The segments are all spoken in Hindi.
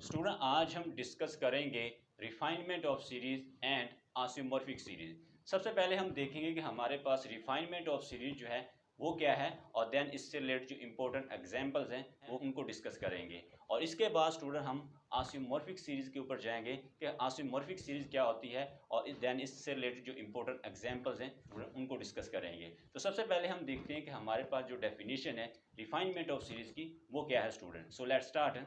स्टूडेंट आज हम डिस्कस करेंगे refinement of series and isomorphic series. सबसे पहले हम देखेंगे कि हमारे पास रिफाइनमेंट ऑफ सीरीज जो है वो क्या है, और देन इससे रिलेटेड जो इंपॉर्टेंट एग्जांपल्स हैं वो उनको डिस्कस करेंगे। और इसके बाद स्टूडेंट हम आइसोमॉर्फिक सीरीज के ऊपर जाएंगे कि आइसोमॉर्फिक सीरीज क्या होती है, और देन इससे रिलेटेड जो इंपॉर्टेंट एग्जांपल्स हैं उनको डिस्कस करेंगे। तो सबसे पहले हम देखते हैं कि हमारे पास जो डेफिनेशन है रिफाइनमेंट ऑफ सीरीज की वो क्या है student. So let's start.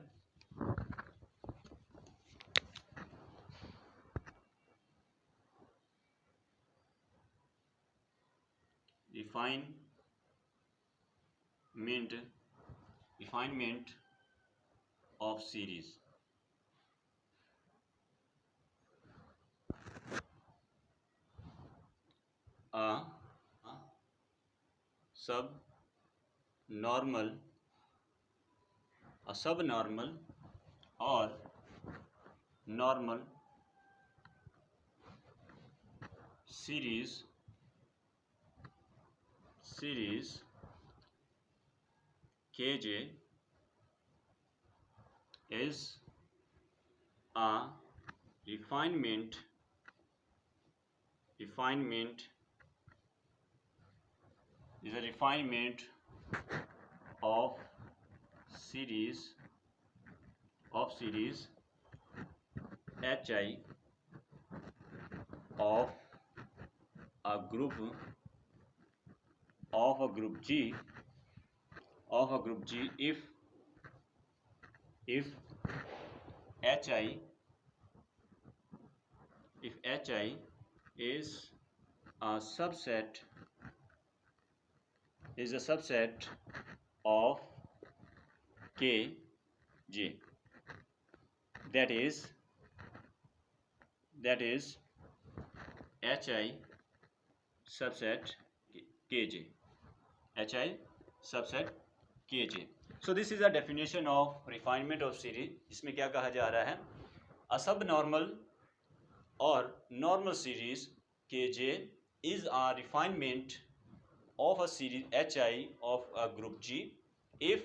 refinement of series। A subnormal or normal series Kj is a refinement of series Hi of a group G if Hi is a subset of Kj, that is Hi subset Kj, So this is a definition of refinement of series। इसमें क्या कहा जा रहा है, a subnormal or normal series Kj is a refinement of a series Hi of a group G if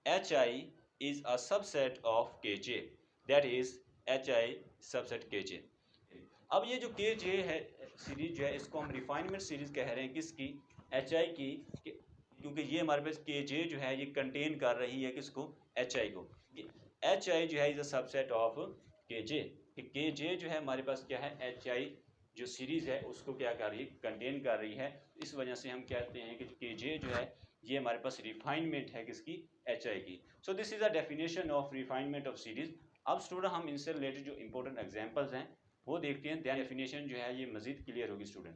Hi is a subset of Kj, that is Hi subset Kj। अब ये जो Kj है सीरीज जो है इसको हम रिफाइनमेंट सीरीज कह रहे हैं, किसकी, Hi की, क्योंकि ये हमारे पास Kj जो है ये कंटेन कर रही है किसको, Hi को। Hi जो है is a subset of Kj, Kj जो है हमारे पास क्या है, Hi जो सीरीज है उसको क्या कर रही है, कंटेन कर रही है। इस वजह से हम कहते हैं कि Kj जो है ये हमारे पास रिफाइनमेंट है किसकी, Hi की। So this is a definition of refinement of series. अब स्टूडेंट हम इनसे रिलेटेड जो इंपॉर्टेंट एग्जांपल्स हैं वो देखते हैं, देन डेफिनेशन जो है ये मजीद क्लियर होगी स्टूडेंट।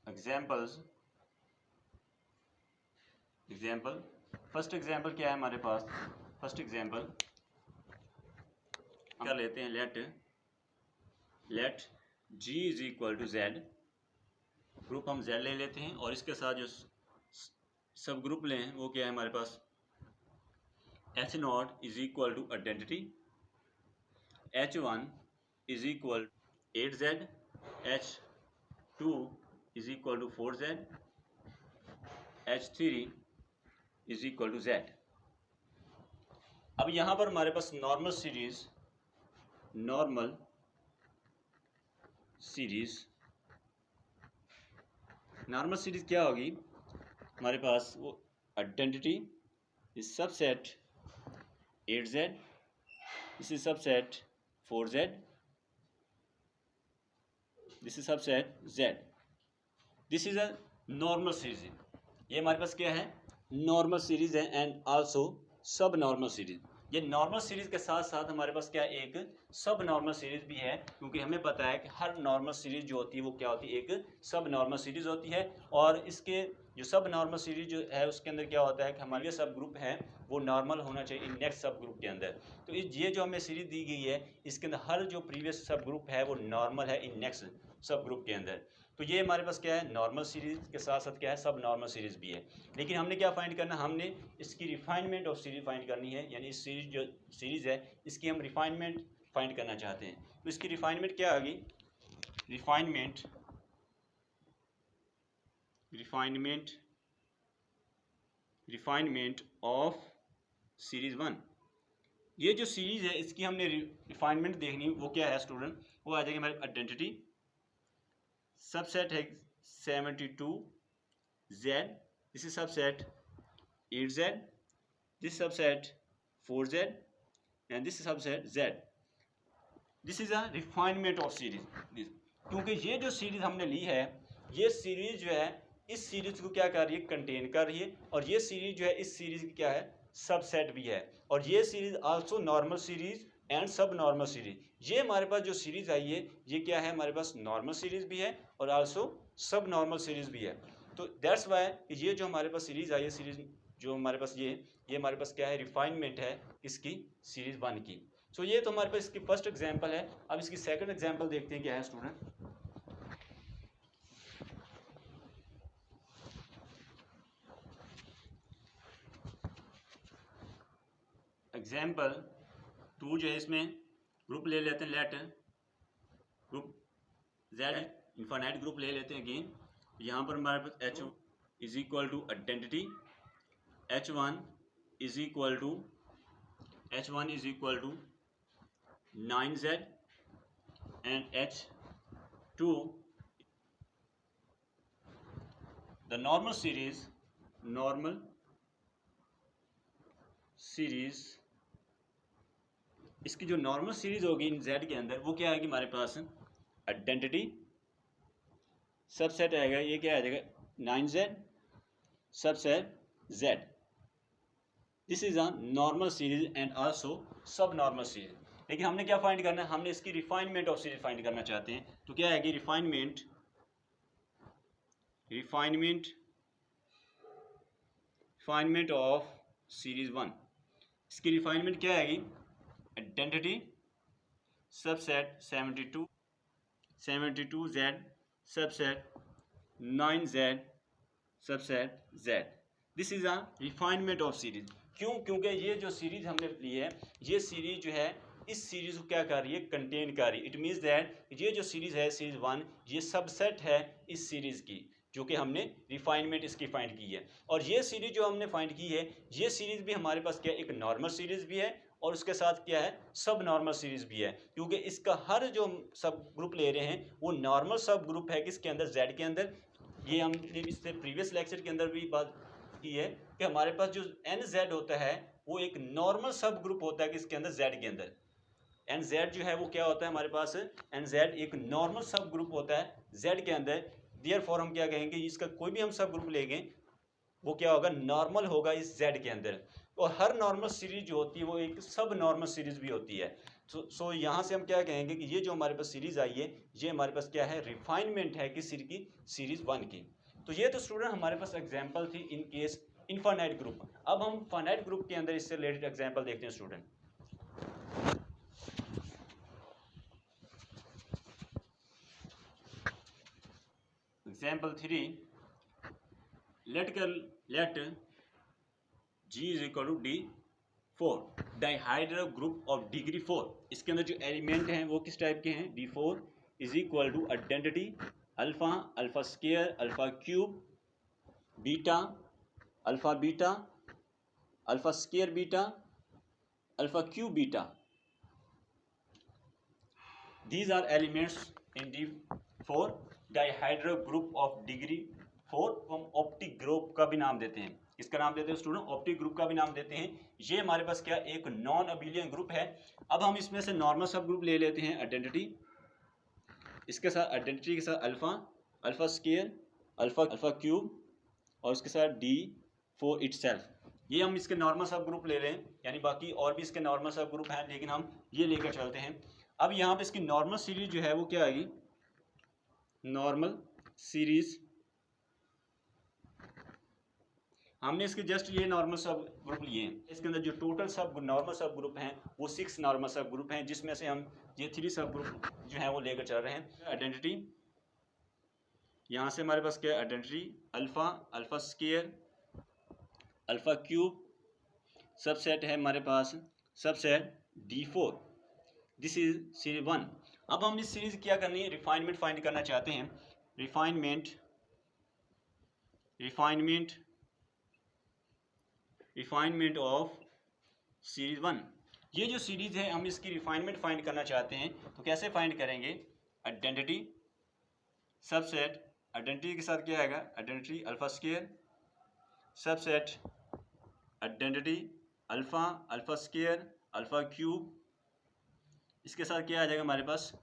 एग्जाम्पल फर्स्ट एग्जाम्पल क्या है हमारे पास, फर्स्ट एग्जाम्पल क्या लेते हैं, let G is equal to Z, group हम Z ले लेते हैं, और इसके साथ जो सब ग्रुप लें वो क्या है हमारे पास, H0 is equal to identity, H1 is equal 8Z, H2 is equal to 4Z, H3 is equal to Z। अब यहाँ पर हमारे पास नॉर्मल सीरीज क्या होगी हमारे पास, वो identity is subset 8Z, this is subset 4Z, this is subset Z, this is a normal series. ये हमारे पास क्या है, नॉर्मल सीरीज है, एंड आल्सो सब नॉर्मल सीरीज। ये नॉर्मल सीरीज के साथ साथ हमारे पास क्या एक सब नॉर्मल सीरीज भी है, क्योंकि हमें पता है कि हर नॉर्मल सीरीज जो होती है वो क्या होती है, एक सब नॉर्मल सीरीज होती है। और इसके जो सब नॉर्मल सीरीज जो है उसके अंदर क्या होता है कि हमारे सब ग्रुप है वो नॉर्मल होना चाहिए इन नेक्स्ट सब ग्रुप के अंदर। तो ये जो हमें सीरीज दी गई है इसके अंदर हर जो प्रीवियस सब ग्रुप है वो नॉर्मल है इन नेक्स्ट सब ग्रुप के अंदर। तो ये हमारे पास क्या है, नॉर्मल सीरीज के साथ साथ क्या है, सब नॉर्मल सीरीज भी है। लेकिन हमने क्या फाइंड करना, हमने इसकी रिफाइनमेंट ऑफ सीरीज फाइंड करनी है, यानी इस सीरीज जो सीरीज है इसकी हम रिफाइनमेंट फाइंड करना चाहते हैं। तो इसकी रिफाइनमेंट क्या आ गई, रिफाइनमेंट ऑफ सीरीज 1। ये जो सीरीज है इसकी हमने रिफाइनमेंट देखनी, वो क्या है स्टूडेंट, वो आ जाएगी हमारी आइडेंटिटी, सबसेट है 72Z, this is subset 8Z, this subset 4Z and this subset Z। This is a refinement of series. क्योंकि ये जो सीरीज हमने ली है, ये सीरीज जो है इस सीरीज को क्या कर रही है, कंटेन कर रही है, और ये सीरीज जो है इस सीरीज की क्या है, सबसेट भी है। और ये series also normal series and सब नॉर्मल सीरीज। ये हमारे पास जो सीरीज आई है ये क्या है, हमारे पास नॉर्मल सीरीज भी है और आल्सो सब नॉर्मल सीरीज भी है। तो दैट्स वाई ये जो हमारे पास सीरीज आई है, सीरीज जो हमारे पास ये हमारे पास क्या है, रिफाइनमेंट है इसकी सीरीज 1 की। सो ये तो हमारे पास इसकी फर्स्ट एग्जांपल है। अब इसकी सेकंड एग्जांपल देखते हैं क्या है स्टूडेंट। एग्जांपल 2 जो है, इसमें ग्रुप ले लेते हैं, let group Z infinite group ले लेते हैं अगेन। यहाँ पर हमारे पास H is equal to identity, H1 is equal to 9Z and H2 the normal series इसकी जो नॉर्मल सीरीज होगी इन Z के अंदर वो क्या आएगी हमारे पास, आइडेंटिटी सबसेट आएगा, ये क्या आ जाएगा 9Z subset Z। This is a normal series and also सब नॉर्मल सीरीज। लेकिन हमने क्या फाइंड करना है, हमने इसकी रिफाइनमेंट ऑफ सीरीज फाइंड करना चाहते हैं। तो क्या आएगी, रिफाइनमेंट ऑफ सीरीज 1। इसकी रिफाइनमेंट क्या आएगी, identity subset 72Z subset 9Z subset Z। This is a refinement of series. क्यों, क्योंकि ये जो सीरीज हमने ली है, ये सीरीज जो है इस सीरीज को क्या कर रही है, कंटेन कर रही है। इट मीन्स दैट ये जो सीरीज है सीरीज 1 ये सबसेट है इस सीरीज की, जो कि हमने रिफाइनमेंट इसकी फाइंड की है। और ये सीरीज जो हमने फाइंड की है, ये सीरीज भी हमारे पास क्या, एक नॉर्मल सीरीज भी है और उसके साथ क्या है, सब नॉर्मल सीरीज भी है। क्योंकि इसका हर जो सब ग्रुप ले रहे हैं वो नॉर्मल सब ग्रुप है किसके अंदर, Z के अंदर। ये हमने इससे प्रीवियस लेक्चर के अंदर भी बात की है कि हमारे पास जो NZ होता है वो एक नॉर्मल सब ग्रुप होता है किसके अंदर, Z के अंदर। NZ जो है वो क्या होता है हमारे पास, NZ एक नॉर्मल सब ग्रुप होता है Z के अंदर। देयरफॉर हम क्या कहेंगे, इसका कोई भी हम सब ग्रुप लेंगे वो क्या होगा, नॉर्मल होगा इस Z के अंदर। और हर नॉर्मल सीरीज जो होती है वो एक सब नॉर्मल सीरीज भी होती है। सो यहाँ से हम क्या कहेंगे कि ये जो हमारे पास सीरीज आई है ये हमारे पास क्या है, रिफाइनमेंट है किस सीरीज 1 की। तो ये तो स्टूडेंट हमारे पास एग्जांपल थी इन केस इनफाइनाइट ग्रुप। अब हम फाइनाइट ग्रुप के अंदर इससे रिलेटेड एग्जांपल देखते हैं student. Example 3, let G is equal to D4 dihedral group of degree 4। इसके अंदर जो एलिमेंट हैं वो किस टाइप के हैं, D4 is equal to identity alpha, alpha square, alpha cube, beta, alpha beta, alpha square beta, alpha cube beta. These are elements in D4 dihedral group of degree 4। हम ऑप्टिक ग्रुप का भी नाम देते हैं, इसका नाम देते हैं स्टूडेंट ऑप्टिक ग्रुप का भी नाम देते हैं। ये हमारे पास क्या, एक नॉन अबिलियन ग्रुप है। अब हम इसमें से नॉर्मल सब ग्रुप ले लेते हैं, आइडेंटिटी, इसके साथ आइडेंटिटी के साथ alpha, alpha square, alpha cube और उसके साथ D4 इटसेल्फ। ये हम इसके नॉर्मल सब ग्रुप ले रहे हैं, यानी बाकी और भी इसके नॉर्मल सब ग्रुप हैं लेकिन हम ये लेकर चलते हैं। अब यहाँ पे इसकी नॉर्मल सीरीज जो है वो क्या आएगी, नॉर्मल सीरीज। हमने इसके जस्ट ये नॉर्मल सब ग्रुप लिए हैं। इसके अंदर जो टोटल सब नॉर्मल सब ग्रुप हैं वो 6 नॉर्मल सब ग्रुप हैं, जिसमें से हम ये 3 सब ग्रुप जो हैं वो लेकर चल रहे हैं। आइडेंटिटी यहाँ से हमारे पास क्या है, identity alpha, alpha square, alpha cube, subset है हमारे पास subset D4। This is series 1। अब हम इस सीरीज क्या करनी है, रिफाइनमेंट फाइंड करना चाहते हैं। Refinement of series 1। ये जो सीरीज है हम इसकी रिफाइनमेंट फाइंड करना चाहते हैं, तो कैसे फाइंड करेंगे, आइडेंटिटी सबसेट, आइडेंटिटी के साथ क्या आएगा, identity alpha square, subset identity alpha, alpha square, alpha cube, इसके साथ क्या आ जाएगा हमारे पास,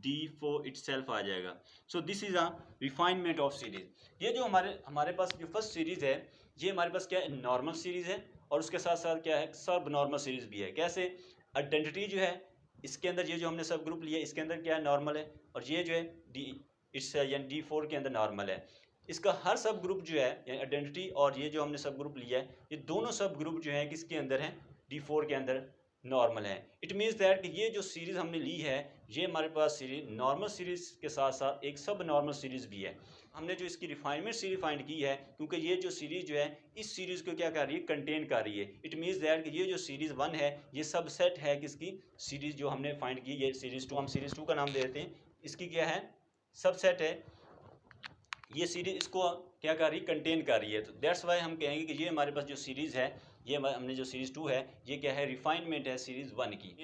D4 इटसेल्फ आ जाएगा। So this is a refinement of series. ये जो हमारे पास जो फर्स्ट सीरीज है, ये हमारे पास क्या है, नॉर्मल सीरीज है, और उसके साथ साथ क्या है, सब नॉर्मल सीरीज भी है। कैसे, आइडेंटिटी जो है इसके अंदर, ये जो हमने सब ग्रुप लिया इसके अंदर क्या है, नॉर्मल है, और ये जो है यानी D4 के अंदर नॉर्मल है। इसका हर सब ग्रुप जो है, यानी आइडेंटिटी और ये जो हमने सब ग्रुप लिया है, ये दोनों सब ग्रुप जो है किसके अंदर है, D4 के अंदर नॉर्मल है। इट मीन्स दैट कि ये जो सीरीज़ हमने ली है, ये हमारे पास सीरीज नॉर्मल सीरीज़ के साथ साथ एक सब नॉर्मल सीरीज़ भी है। हमने जो इसकी रिफाइनमेंट सीरीज फाइंड की है, क्योंकि ये जो सीरीज़ जो है इस सीरीज़ को क्या कर रही है, कंटेन कर रही है। इट मीन्स दैट कि ये जो सीरीज़ 1 है, ये सबसेट है किसकी, सीरीज़ जो हमने फाइंड की, ये सीरीज़ 2, हम सीरीज़ 2 का नाम देते हैं, इसकी क्या है, सबसेट है। ये सीरीज इसको क्या कर रही है, कंटेन कर रही है। तो दैट्स वाई हम कहेंगे कि ये हमारे पास जो सीरीज़ है, ये हमने जो सीरीज़ 2 है, ये क्या है, रिफाइनमेंट है सीरीज़ 1 की।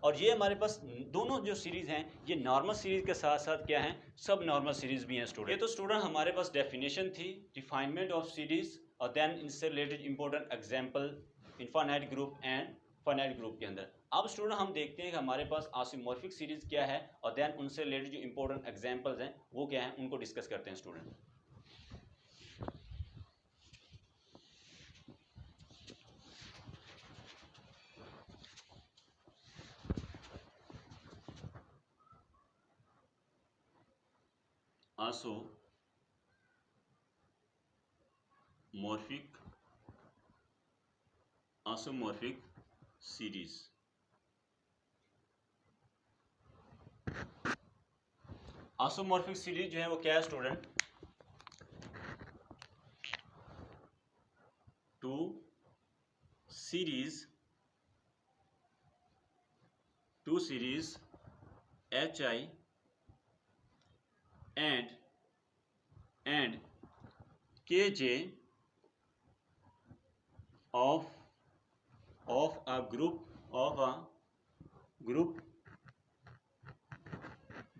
और ये हमारे पास दोनों जो सीरीज़ हैं, ये नॉर्मल सीरीज़ के साथ साथ क्या है, सब नॉर्मल सीरीज़ भी हैं स्टूडेंट। ये तो स्टूडेंट हमारे पास डेफिनेशन थी रिफाइनमेंट ऑफ सीरीज़, और देन इनसे related important example infinite group and finite group के अंदर। अब स्टूडेंट हम देखते हैं कि हमारे पास आसिमॉर्फिक सीरीज़ क्या है, और देन उनसे रिलेटेड जो इंपॉर्टेंट एग्जाम्पल्स हैं वो क्या हैं, उनको डिस्कस करते हैं student. Isomorphic series. Isomorphic series जो है वो क्या है student, two series HI and KJ of a group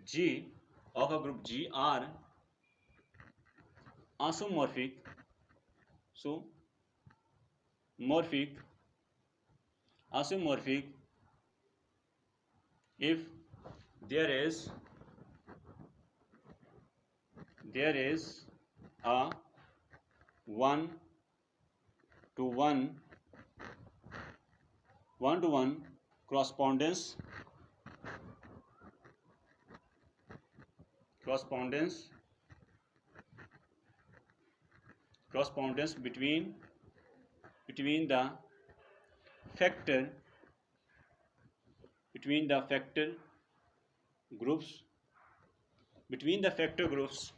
G are isomorphic if there is a one-to-one correspondence between the factor groups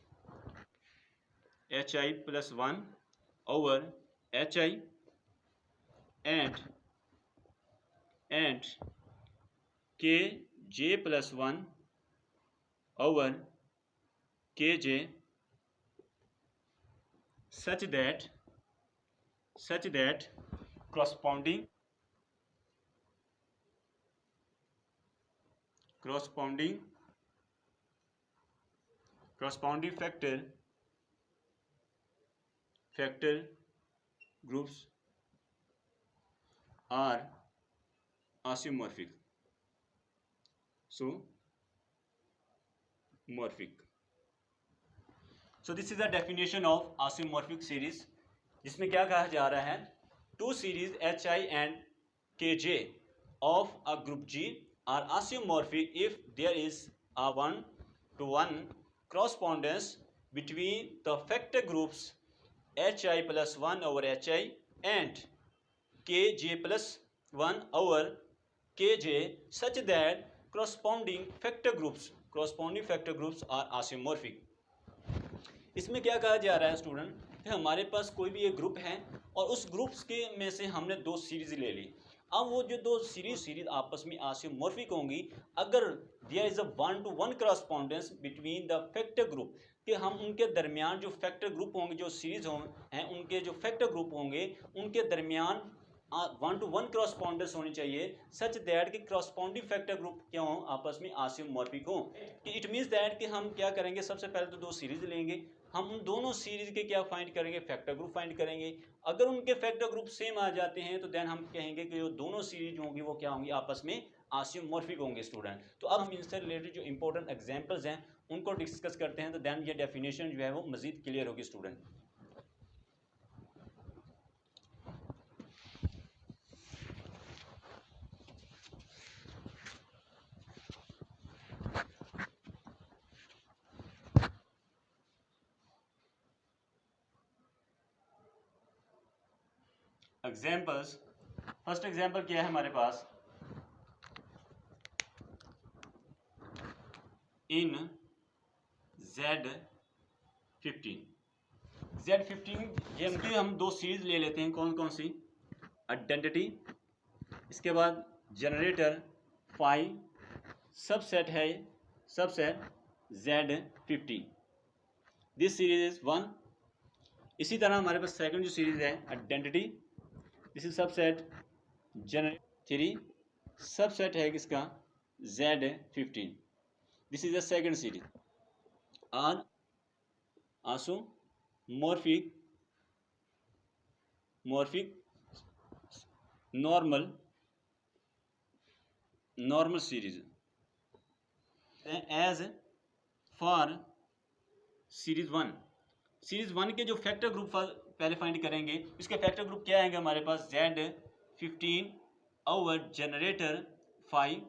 HI plus 1 over HI and KJ plus 1 over KJ such that corresponding factor groups are isomorphic. So this is the definition of isomorphic series, जिसमें क्या कहा जा रहा है, two series HI and KJ of a group G are isomorphic if there is a one-to-one correspondence between the factor groups HI plus 1 over HI and KJ plus 1 over KJ such that corresponding factor groups are isomorphic. इसमें क्या कहा जा रहा है स्टूडेंट कि हमारे पास कोई भी एक ग्रुप है और उस ग्रुप्स के में से हमने दो सीरीज ले ली। अब वो जो दो सीरीज आपस में आसियोमॉर्फिक होंगी अगर there is a 1-to-1 correspondence between the factor group, कि हम उनके दरमियान जो फैक्टर ग्रुप होंगे, जो सीरीज हैं उनके जो फैक्टर ग्रुप होंगे उनके दरमियान 1-to-1 करस्पॉन्डेंस होनी चाहिए, सच दैट कि करस्पॉन्डिंग फैक्टर ग्रुप क्या हो, आपस में आसियोमॉर्फिक हो। कि इट मीन्स दैट कि हम क्या करेंगे, सबसे पहले तो दो सीरीज लेंगे, हम उन दोनों सीरीज के क्या फाइंड करेंगे, फैक्टर ग्रुप फाइंड करेंगे। अगर उनके फैक्टर ग्रुप सेम आ जाते हैं तो देन हम कहेंगे कि जो दोनों सीरीज होंगी वो क्या होंगी, आपस में आसियोमॉर्फिक होंगे स्टूडेंट। तो अब हम इनसे रिलेटेड जो इंपॉर्टेंट एग्जांपल्स हैं उनको डिस्कस करते हैं, तो देन ये डेफिनेशन जो है वो मजीद क्लियर होगी स्टूडेंट। एग्जाम्पल्स, फर्स्ट एग्जाम्पल क्या है हमारे पास, इन Z15 ये हम दो सीरीज ले लेते हैं, कौन कौन सी, आइडेंटिटी, इसके बाद जनरेटर फाइव, सबसेट है subset Z15, this series is 1। इसी तरह हमारे पास सेकंड जो सीरीज है identity, this is subset generator 3, subset है किसका Z15, this is the second series. और isomorphic normal series as for series 1 के जो फैक्टर ग्रुप पहले फाइंड करेंगे, इसके फैक्टर ग्रुप क्या आएंगे हमारे पास, Z15 ओवर जनरेटर 5,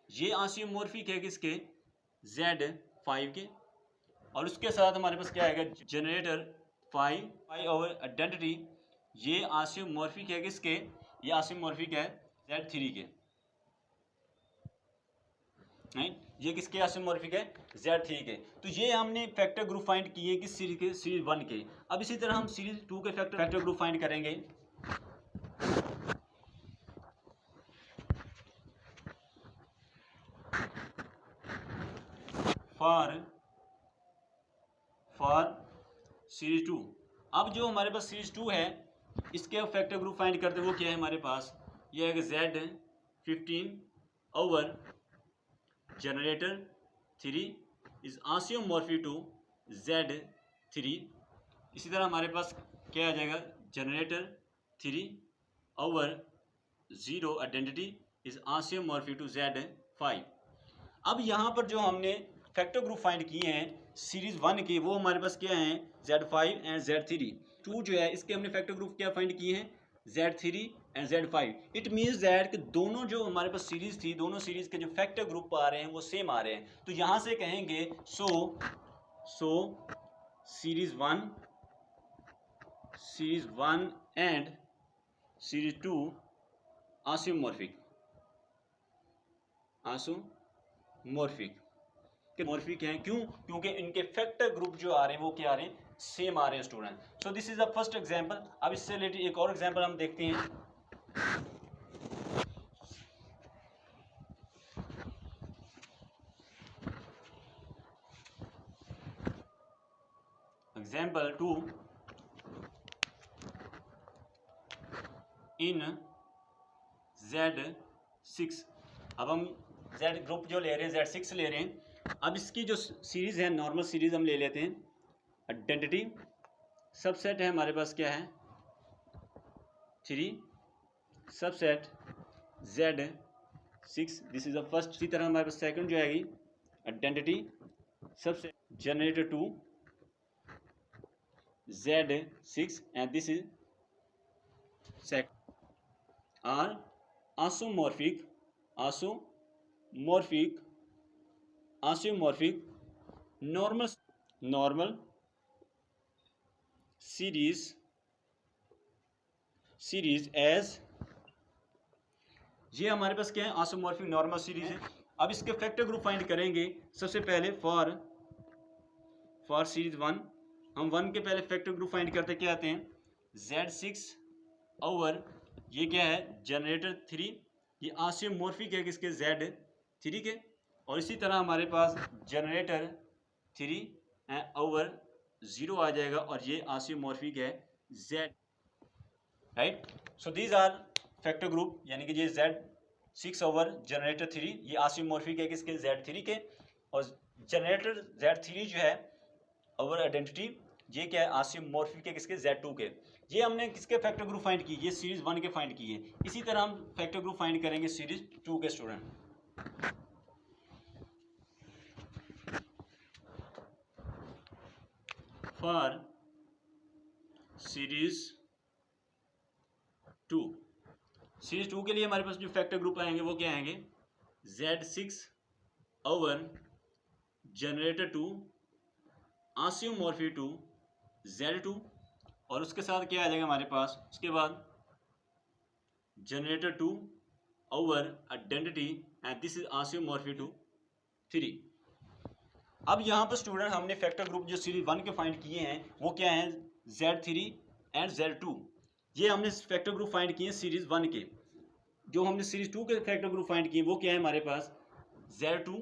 ये आसियोमॉर्फिक है किसके, Z5 के, और उसके साथ हमारे पास क्या आएगा, जनरेटर 5 ओवर आइडेंटिटी, ये आसियोमॉर्फिक है किसके, ये आसियोमॉर्फिक है Z3 के, राइट, ये किसके आसियोमॉर्फिक है, Z3 के। तो ये हमने फैक्टर ग्रुप फाइंड किए किस सीरीज के, सीरीज 1 के। अब इसी तरह हम सीरीज 2 के फैक्टर ग्रुप फाइंड करेंगे। फॉर सीरीज 2, अब जो हमारे पास सीरीज 2 है इसके फैक्टर ग्रुप फाइंड करते हैं, वो क्या है हमारे पास, ये है Z15 over generator 3 is isomorphic to Z3। इसी तरह हमारे पास क्या आ जाएगा, generator 3 over 0 identity is isomorphic to Z5। अब यहाँ पर जो हमने फैक्टर ग्रुप फाइंड किए हैं सीरीज 1 के, वो हमारे पास क्या हैं, Z5 एंड Z3। 2 जो है इसके हमने फैक्टर ग्रुप क्या फाइंड किए हैं, Z3 and Z5। It means that कि दोनों जो हमारे पास सीरीज थी, दोनों सीरीज के जो फैक्टर ग्रुप आ रहे हैं वो सेम आ रहे हैं। तो यहाँ से कहेंगे so series 1 and series 2 isomorphic morphic हैं, क्यों, क्योंकि इनके फैक्टर ग्रुप जो आ रहे हैं वो क्या आ रहे हैं, सेम आ रहे हैं student. So this is the first example. अब इससे रिलेटेड एक और एग्जांपल हम देखते हैं। एग्जांपल 2 इन Z6। अब हम Z ग्रुप जो ले रहे हैं Z6 ले रहे हैं। अब इसकी जो सीरीज है नॉर्मल सीरीज हम ले लेते हैं, आइडेंटिटी, सबसेट है हमारे पास क्या है 3, subset Z6, this is the first. इसी तरह हमारे पास सेकंड जो आएगी identity, subset generator 2 Z6 and this is second. और आसियोमॉर्फिक नॉर्मल सीरीज एज, ये हमारे पास क्या है, आसियोमॉर्फिक नॉर्मल सीरीज है। अब इसके फैक्टर ग्रुप फाइंड करेंगे। सबसे पहले फॉर सीरीज 1 हम 1 के पहले फैक्टर ग्रुप फाइंड करते क्या आते हैं, Z6 ओवर ये क्या है जनरेटर 3, ये आसियोमॉर्फिक है किसके Z3 के, और इसी तरह हमारे पास जनरेटर 3 ओवर 0 आ जाएगा और ये आसियोमॉर्फिक है Z, right. So these are factor group, यानी कि ये Z6 ओवर जनरेटर 3 ये आसियोमॉर्फिक है किसके Z3 के, और जनरेटर Z3 जो है ओवर आइडेंटिटी ये क्या है आसियोमॉर्फिक है किसके Z2 के। ये हमने किसके फैक्टर ग्रुप फाइंड की, ये सीरीज 1 के फाइंड किए। इसी तरह हम फैक्टर ग्रुप फाइंड करेंगे सीरीज 2 के स्टूडेंट। फॉर सीरीज 2, सीरीज 2 के लिए हमारे पास जो फैक्टर ग्रुप आएंगे वो क्या आएंगे, Z6 ओवर जनरेटर 2 आसियोमॉर्फिक 2 Z2, और उसके साथ क्या आ जाएगा हमारे पास, उसके बाद generator 2 over identity and this is isomorphic 2 3। अब यहाँ पर स्टूडेंट हमने फैक्टर ग्रुप जो सीरीज 1 के फाइंड किए हैं वो क्या है Z3 एंड Z2, ये हमने फैक्टर ग्रुप फाइंड किए सीरीज 1 के। जो हमने सीरीज 2 के फैक्टर ग्रुप फाइंड किए वो क्या है हमारे पास Z2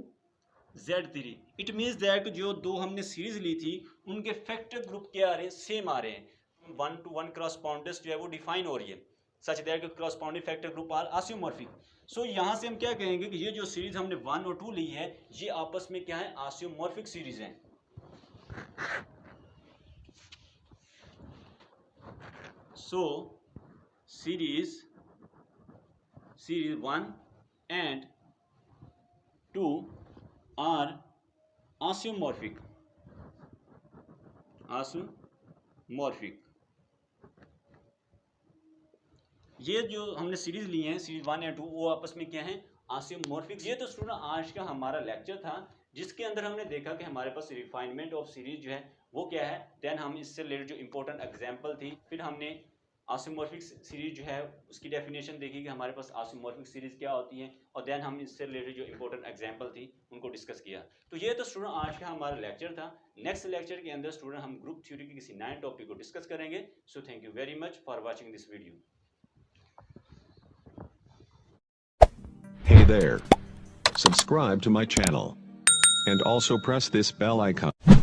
Z3। It means that जो दो हमने सीरीज ली थी उनके फैक्टर ग्रुप क्या आ रहे हैं, सेम आ रहे हैं, 1 to 1 क्रॉसपोंडेंस जो है वो डिफाइन हो रही है, such that corresponding factor group are isomorphic. So यहाँ से हम क्या कहेंगे कि ये जो सीरीज हमने 1 और 2 ली है ये आपस में क्या है आसियोमॉर्फिक सीरीज हैं। सो सीरीज 1 and 2 are आसियोमॉर्फिक। ये जो हमने सीरीज ली है सीरीज 1 या 2 वो आपस में क्या है आसियोमॉर्फिक। ये तो स्टूडेंट आज का हमारा लेक्चर था जिसके अंदर हमने देखा कि हमारे पास रिफाइनमेंट ऑफ सीरीज जो है वो क्या है, देन हम इससे रिलेटेड जो इंपॉर्टेंट एग्जांपल थी, फिर हमने आसियोमॉर्फिक सीरीज जो है उसकी डेफिनेशन देखी कि हमारे पास आसियोमॉर्फिक सीरीज क्या होती है, और देन हम इससे रिलेटेड जो इंपॉर्टेंट एग्जांपल थी उनको डिस्कस किया। तो ये तो स्टूडेंट आज का हमारा लेक्चर था। नेक्स्ट लेक्चर के अंदर स्टूडेंट हम ग्रुप थ्योरी के किसी नए टॉपिक को डिस्कस करेंगे। So thank you very much for watching this video. Hey there. Subscribe to my channel. And also press this bell icon.